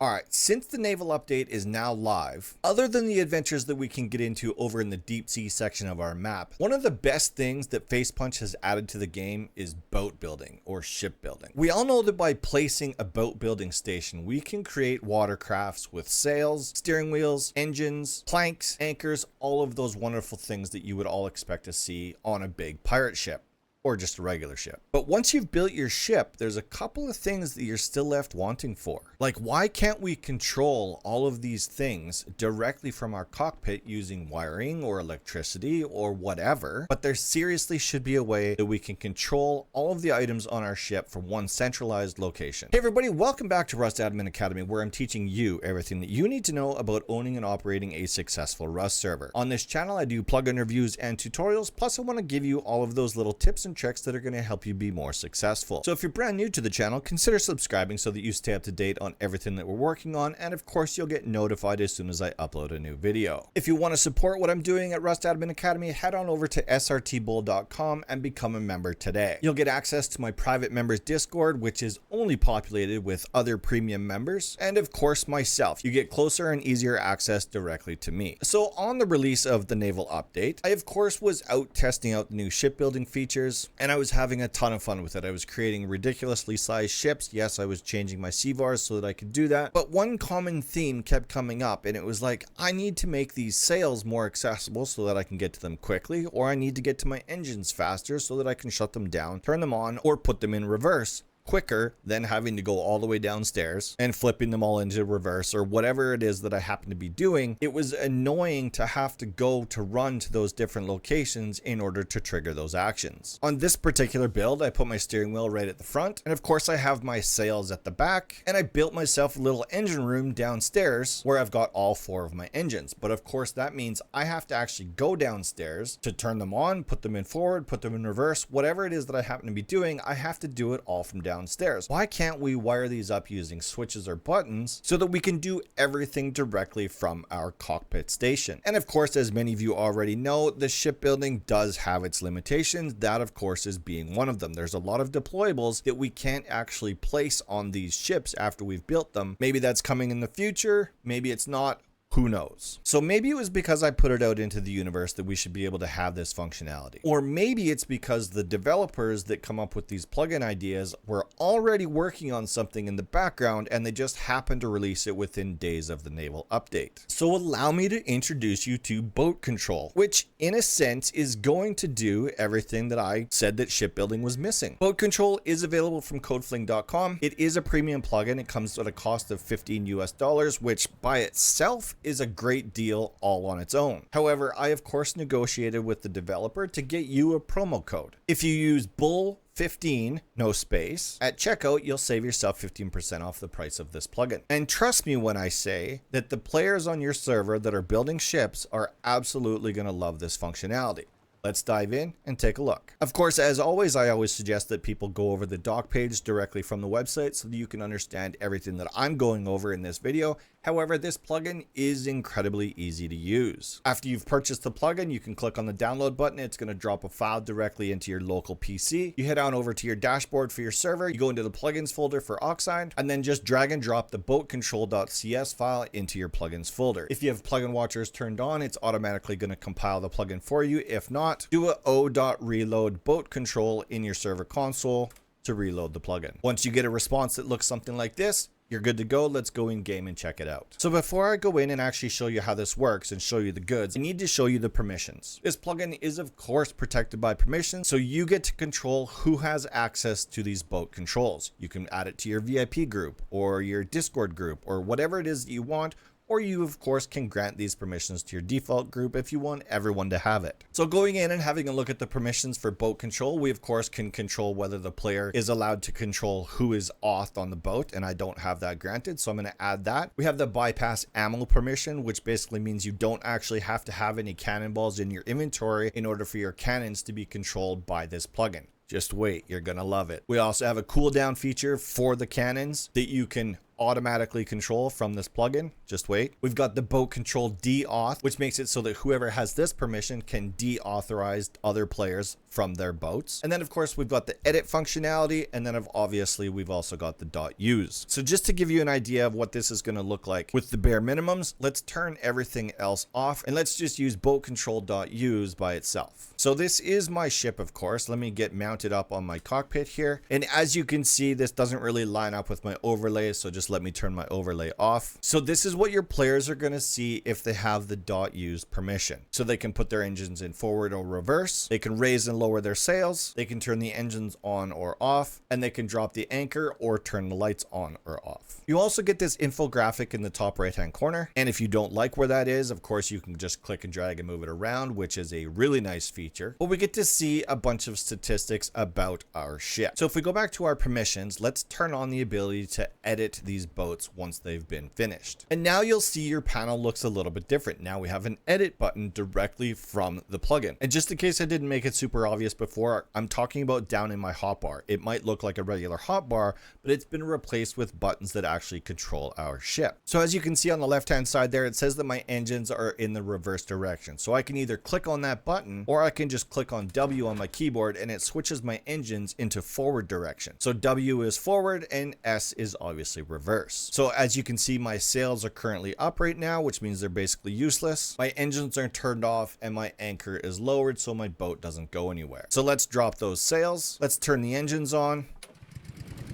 Alright, since the naval update is now live, other than the adventures that we can get into over in the deep sea section of our map, one of the best things that Facepunch has added to the game is boat building or ship building. We all know that by placing a boat building station, we can create watercrafts with sails, steering wheels, engines, planks, anchors, all of those wonderful things that you would all expect to see on a big pirate ship. Or just a regular ship. But once you've built your ship, there's a couple of things that you're still left wanting for. Like, why can't we control all of these things directly from our cockpit using wiring or electricity or whatever? But there seriously should be a way that we can control all of the items on our ship from one centralized location. Hey everybody, welcome back to Rust Admin Academy, where I'm teaching you everything that you need to know about owning and operating a successful Rust server. On this channel, I do plugin reviews and tutorials, plus I want to give you all of those little tips and tricks that are going to help you be more successful. So if you're brand new to the channel, consider subscribing so that you stay up to date on everything that we're working on, and of course you'll get notified as soon as I upload a new video. If you want to support what I'm doing at Rust Admin Academy, head on over to SRTBULL.com and become a member today. You'll get access to my private members Discord, which is only populated with other premium members, and of course myself. You get closer and easier access directly to me. So on the release of the naval update, I of course was out testing out the new shipbuilding features, and I was having a ton of fun with it. I was creating ridiculously sized ships. Yes, I was changing my CVARs so that I could do that. But one common theme kept coming up, and it was like, I need to make these sails more accessible so that I can get to them quickly, or I need to get to my engines faster so that I can shut them down, turn them on, or put them in reverse quicker than having to go all the way downstairs and flipping them all into reverse or whatever it is that I happen to be doing. It was annoying to have to go to run to those different locations in order to trigger those actions. On this particular build, I put my steering wheel right at the front, and of course I have my sails at the back, and I built myself a little engine room downstairs where I've got all 4 of my engines. But of course that means I have to actually go downstairs to turn them on, put them in forward, put them in reverse, whatever it is that I happen to be doing, I have to do it all from downstairs. Why can't we wire these up using switches or buttons so that we can do everything directly from our cockpit station? And of course, as many of you already know, the shipbuilding does have its limitations. That of course is being one of them. There's a lot of deployables that we can't actually place on these ships after we've built them. Maybe that's coming in the future, maybe it's not. Who knows? So maybe it was because I put it out into the universe that we should be able to have this functionality. Or maybe it's because the developers that come up with these plugin ideas were already working on something in the background and they just happened to release it within days of the naval update. So allow me to introduce you to BoatControl, which in a sense is going to do everything that I said that shipbuilding was missing. BoatControl is available from codefling.com. It is a premium plugin. It comes at a cost of $15 US, which by itself is a great deal all on its own. However, I of course negotiated with the developer to get you a promo code. If you use BULL15, no space, at checkout, you'll save yourself 15% off the price of this plugin. And trust me when I say that the players on your server that are building ships are absolutely going to love this functionality. Let's dive in and take a look. Of course, as always, I always suggest that people go over the doc page directly from the website so that you can understand everything that I'm going over in this video. However, this plugin is incredibly easy to use. After you've purchased the plugin, you can click on the download button. It's going to drop a file directly into your local PC. You head on over to your dashboard for your server. You go into the plugins folder for Oxide, and then just drag and drop the boatcontrol.cs file into your plugins folder. If you have plugin watchers turned on, it's automatically going to compile the plugin for you. If not, do a o.reload BoatControl in your server console to reload the plugin. Once you get a response that looks something like this, you're good to go. Let's go in game and check it out. So before I go in and actually show you how this works and show you the goods, I need to show you the permissions. This plugin is of course protected by permissions, so you get to control who has access to these boat controls. You can add it to your VIP group or your Discord group or whatever it is that you want, or you of course can grant these permissions to your default group if you want everyone to have it. So going in and having a look at the permissions for boat control, we of course can control whether the player is allowed to control who is auth on the boat, and I don't have that granted, so I'm going to add that. We have the bypass ammo permission, which basically means you don't actually have to have any cannonballs in your inventory in order for your cannons to be controlled by this plugin. Just wait, you're gonna love it. We also have a cooldown feature for the cannons that you can automatically control from this plugin. Just wait. We've got the boat control deauth, which makes it so that whoever has this permission can deauthorize other players from their boats. And then of course we've got the edit functionality, and then obviously we've also got the .use. So just to give you an idea of what this is going to look like with the bare minimums, let's turn everything else off and let's just use boat control.use by itself. So this is my ship, of course. Let me get mounted up on my cockpit here. And as you can see, this doesn't really line up with my overlay, so just let me turn my overlay off. So this is what your players are going to see if they have the .use permission. So they can put their engines in forward or reverse. They can raise and lower their sails. They can turn the engines on or off, and they can drop the anchor or turn the lights on or off. You also get this infographic in the top right hand corner. And if you don't like where that is, of course, you can just click and drag and move it around, which is a really nice feature. But we get to see a bunch of statistics about our ship. So if we go back to our permissions, let's turn on the ability to edit these boats once they've been finished. And now you'll see your panel looks a little bit different. Now we have an edit button directly from the plugin. And just in case I didn't make it super obvious before, I'm talking about down in my hotbar. It might look like a regular hotbar, but it's been replaced with buttons that actually control our ship. So as you can see on the left hand side there, it says that my engines are in the reverse direction. So I can either click on that button or I can just click on W on my keyboard and it switches my engines into forward direction. So W is forward and S is obviously reverse. So as you can see, my sails are currently up right now, which means they're basically useless. My engines are turned off and my anchor is lowered so my boat doesn't go anywhere. So let's drop those sails. Let's turn the engines on.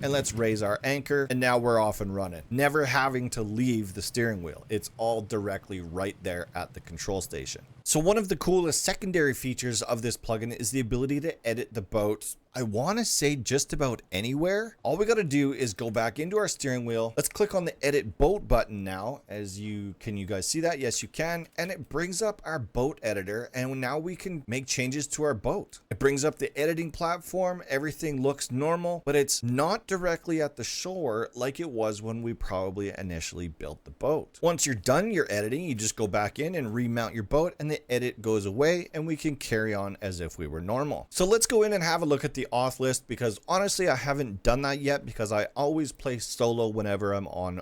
And let's raise our anchor, and now we're off and running, never having to leave the steering wheel. It's all directly right there at the control station. So one of the coolest secondary features of this plugin is the ability to edit the boat, I want to say just about anywhere. All we got to do is go back into our steering wheel. Let's click on the edit boat button now. Can you guys see that? Yes, you can. And it brings up our boat editor, and now we can make changes to our boat. It brings up the editing platform. Everything looks normal, but it's not directly at the shore like it was when we probably initially built the boat. Once you're done your editing, you just go back in and remount your boat, and the edit goes away and we can carry on as if we were normal. So let's go in and have a look at the auth list, because honestly I haven't done that yet, because I always play solo whenever I'm on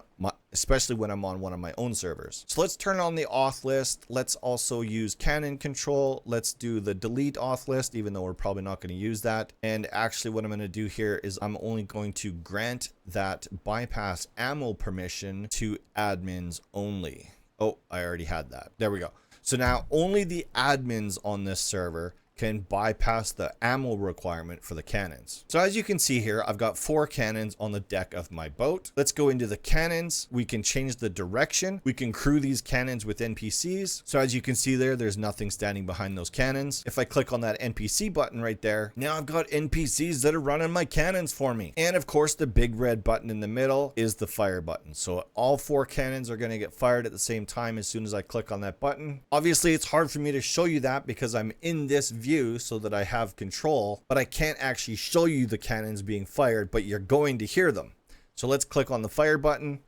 especially when I'm on one of my own servers. So let's turn on the auth list. Let's also use cannon control. Let's do the delete auth list, even though we're probably not going to use that. And actually what I'm going to do here is I'm only going to grant that bypass ammo permission to admins only. Oh, I already had that. There we go. So now only the admins on this server can bypass the ammo requirement for the cannons. So as you can see here, I've got 4 cannons on the deck of my boat. Let's go into the cannons. We can change the direction. We can crew these cannons with NPCs. So as you can see there, there's nothing standing behind those cannons. If I click on that NPC button right there, now I've got NPCs that are running my cannons for me. And of course, the big red button in the middle is the fire button. So all 4 cannons are going to get fired at the same time as soon as I click on that button. Obviously, it's hard for me to show you that because I'm in this view so that I have control, but I can't actually show you the cannons being fired, but you're going to hear them. So let's click on the fire button.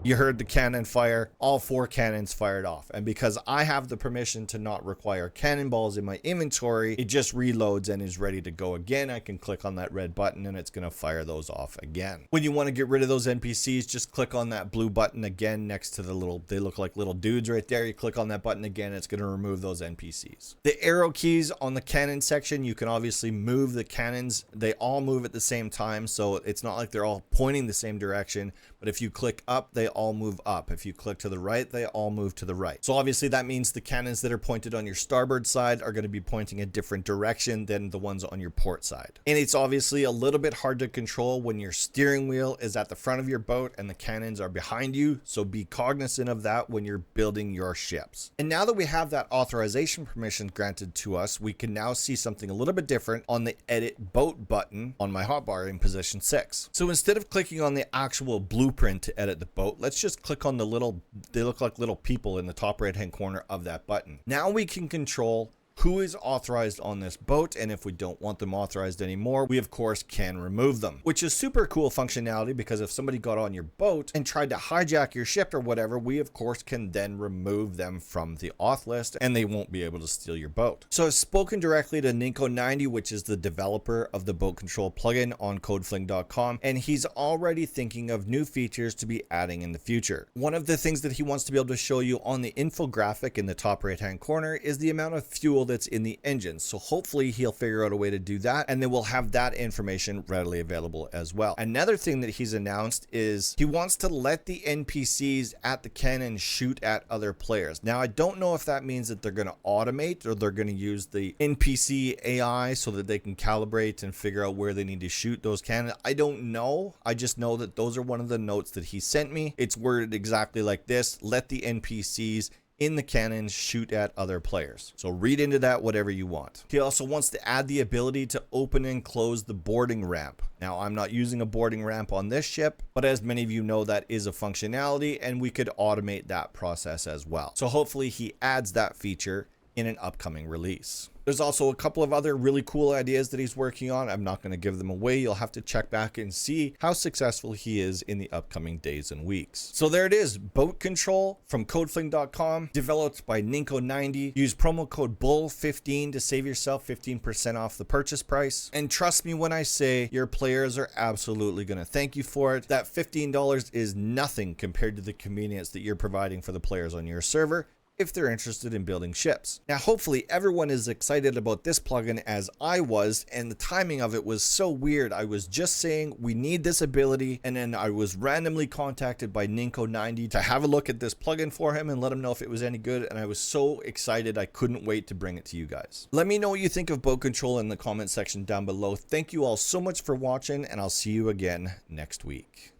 You heard the cannon fire, all 4 cannons fired off. And because I have the permission to not require cannonballs in my inventory, it just reloads and is ready to go again. I can click on that red button and it's going to fire those off again. When you want to get rid of those NPCs, just click on that blue button again next to the little, they look like little dudes right there. You click on that button again, it's going to remove those NPCs. The arrow keys on the cannon section, you can obviously move the cannons. They all move at the same time, so it's not like they're all pointing the same direction. But if you click up, they all move up. If you click to the right, they all move to the right. So obviously that means the cannons that are pointed on your starboard side are going to be pointing a different direction than the ones on your port side. And it's obviously a little bit hard to control when your steering wheel is at the front of your boat and the cannons are behind you. So be cognizant of that when you're building your ships. And now that we have that authorization permission granted to us, we can now see something a little bit different on the edit boat button on my hotbar in position 6. So instead of clicking on the actual blueprint to edit the boat, let's just click on the little, they look like little people in the top right hand corner of that button. Now we can control who is authorized on this boat, and if we don't want them authorized anymore, we of course can remove them, which is super cool functionality, because if somebody got on your boat and tried to hijack your ship or whatever, we of course can then remove them from the auth list and they won't be able to steal your boat. So I've spoken directly to Ninko90, which is the developer of the BoatControl plugin on codefling.com, and he's already thinking of new features to be adding in the future. One of the things that he wants to be able to show you on the infographic in the top right hand corner is the amount of fuel that's in the engine. So hopefully he'll figure out a way to do that, and then we'll have that information readily available as well. Another thing that he's announced is he wants to let the NPCs at the cannon shoot at other players. Now I don't know if that means that they're going to automate or they're going to use the NPC AI so that they can calibrate and figure out where they need to shoot those cannons. I don't know. I just know that those are one of the notes that he sent me. It's worded exactly like this: let the NPCs in the cannons shoot at other players. So read into that whatever you want. He also wants to add the ability to open and close the boarding ramp. Now I'm not using a boarding ramp on this ship, but as many of you know, that is a functionality and we could automate that process as well. So hopefully he adds that feature in an upcoming release. There's also a couple of other really cool ideas that he's working on. I'm not going to give them away. You'll have to check back and see how successful he is in the upcoming days and weeks. So there it is, BoatControl from codefling.com, developed by Ninko90. Use promo code BULL15 to save yourself 15% off the purchase price. And trust me when I say your players are absolutely going to thank you for it. That $15 is nothing compared to the convenience that you're providing for the players on your server if they're interested in building ships. Now, hopefully everyone is excited about this plugin as I was, and the timing of it was so weird. I was just saying we need this ability, and then I was randomly contacted by Ninko90 to have a look at this plugin for him and let him know if it was any good, and I was so excited I couldn't wait to bring it to you guys. Let me know what you think of BoatControl in the comment section down below. Thank you all so much for watching, and I'll see you again next week.